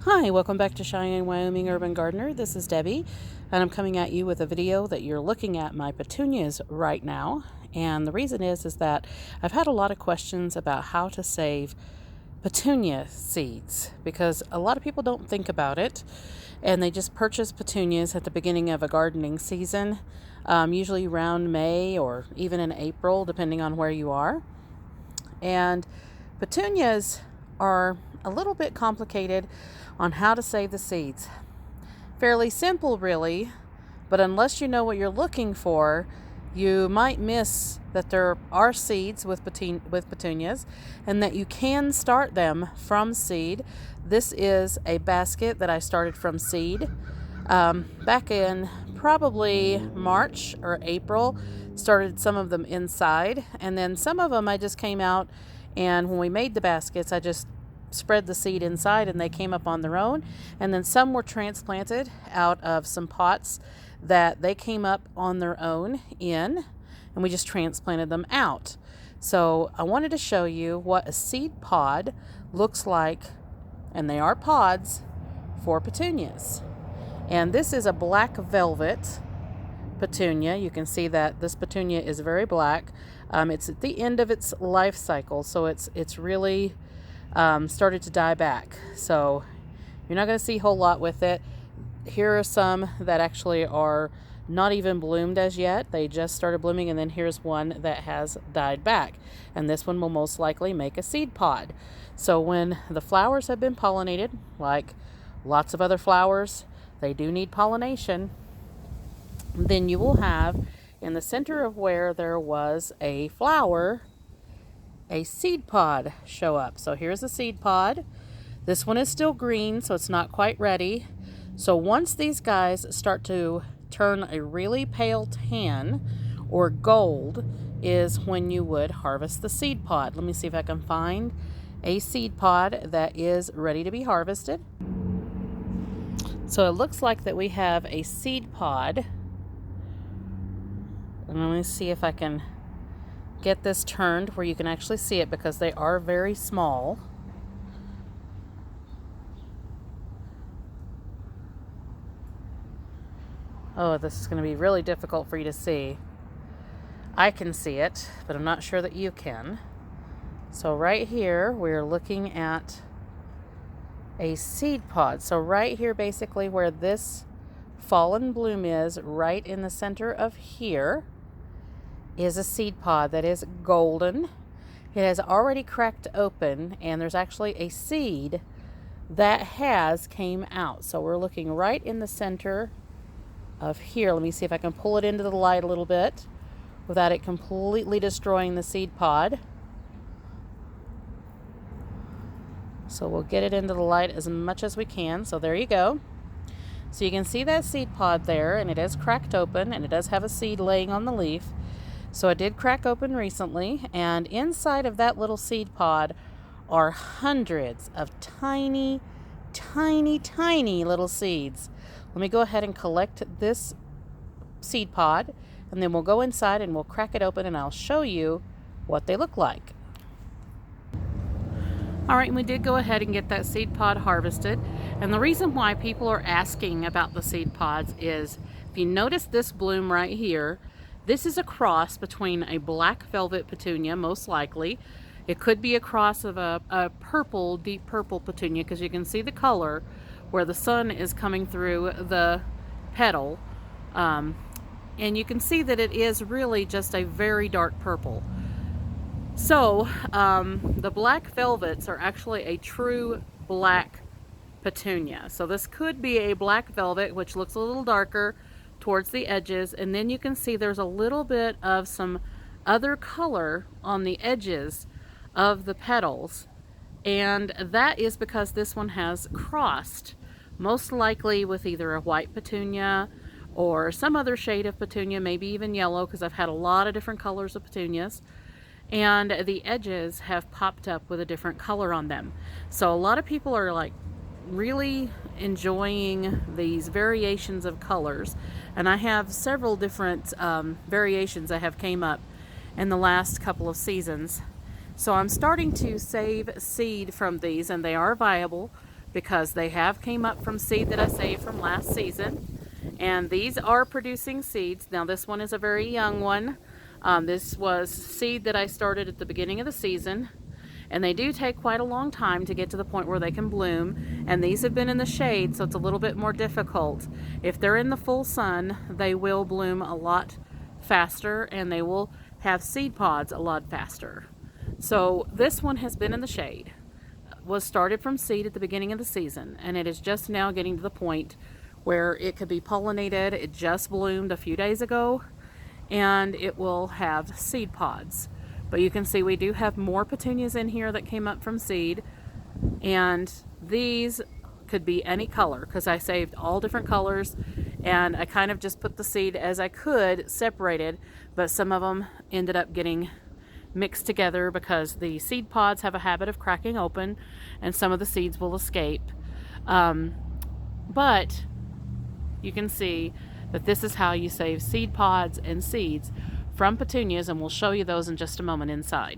Hi, welcome back to Cheyenne Wyoming Urban Gardener. This is Debbie, and I'm coming at you with a video that you're looking at my petunias right now. And the reason is that I've had a lot of questions about how to save petunia seeds because a lot of people don't think about it, and they just purchase petunias at the beginning of a gardening season, usually around May or even in April, depending on where you are. And petunias are a little bit complicated on how to save the seeds. Fairly simple, really, but unless you know what you're looking for, you might miss that there are seeds with petunias and that you can start them from seed. This is a basket that I started from seed back in probably March or April. Started some of them inside, and then some of them I just came out, and when we made the baskets I just spread the seed inside and they came up on their own. And then some were transplanted out of some pots that they came up on their own in, and we just transplanted them out. So I wanted to show you what a seed pod looks like, and they are pods for petunias. And this is a black velvet petunia. You can see that this petunia is very black. It's at the end of its life cycle, so it's really started to die back. So you're not going to see a whole lot with it. Here are some that actually are not even bloomed as yet. They just started blooming, and then here's one that has died back. And this one will most likely make a seed pod. So when the flowers have been pollinated, like lots of other flowers, they do need pollination. Then you will have in the center of where there was a flower, a seed pod show up. So here's a seed pod. This one is still green, so it's not quite ready. So once these guys start to turn a really pale tan or gold is when you would harvest the seed pod. Let me see if I can find a seed pod that is ready to be harvested. So it looks like that we have a seed pod. And let me see if I can get this turned where you can actually see it, because they are very small. Oh, this is going to be really difficult for you to see. I can see it, but I'm not sure that you can. So right here, we're looking at a seed pod. So right here, basically where this fallen bloom is, right in the center of here, is a seed pod that is golden. It has already cracked open, and there's actually a seed that has came out. So we're looking right in the center of here. Let me see if I can pull it into the light a little bit without it completely destroying the seed pod. So we'll get it into the light as much as we can. So there you go. So you can see that seed pod there, and it is cracked open, and it does have a seed laying on the leaf. So it did crack open recently, and inside of that little seed pod are hundreds of tiny, tiny, tiny little seeds. Let me go ahead and collect this seed pod, and then we'll go inside and we'll crack it open, and I'll show you what they look like. All right, and we did go ahead and get that seed pod harvested. And the reason why people are asking about the seed pods is, if you notice this bloom right here, this is a cross between a black velvet petunia, most likely. It could be a cross of a purple, deep purple petunia, because you can see the color where the sun is coming through the petal. And you can see that it is really just a very dark purple. So the black velvets are actually a true black petunia. So this could be a black velvet, which looks a little darker towards the edges, and then you can see there's a little bit of some other color on the edges of the petals, and that is because this one has crossed, most likely with either a white petunia or some other shade of petunia, maybe even yellow, because I've had a lot of different colors of petunias, and the edges have popped up with a different color on them. So a lot of people are like really enjoying these variations of colors, and I have several different variations that have came up in the last couple of seasons. So I'm starting to save seed from these, and they are viable because they have came up from seed that I saved from last season. And these are producing seeds. Now this one is a very young one. This was seed that I started at the beginning of the season. And they do take quite a long time to get to the point where they can bloom. And these have been in the shade, so it's a little bit more difficult. If they're in the full sun, they will bloom a lot faster and they will have seed pods a lot faster. So this one has been in the shade, was started from seed at the beginning of the season, and it is just now getting to the point where it could be pollinated. It just bloomed a few days ago and it will have seed pods. But you can see we do have more petunias in here that came up from seed, and these could be any color because I saved all different colors, and I kind of just put the seed as I could separated, but some of them ended up getting mixed together because the seed pods have a habit of cracking open and some of the seeds will escape. But you can see that this is how you save seed pods and seeds from petunias, and we'll show you those in just a moment inside.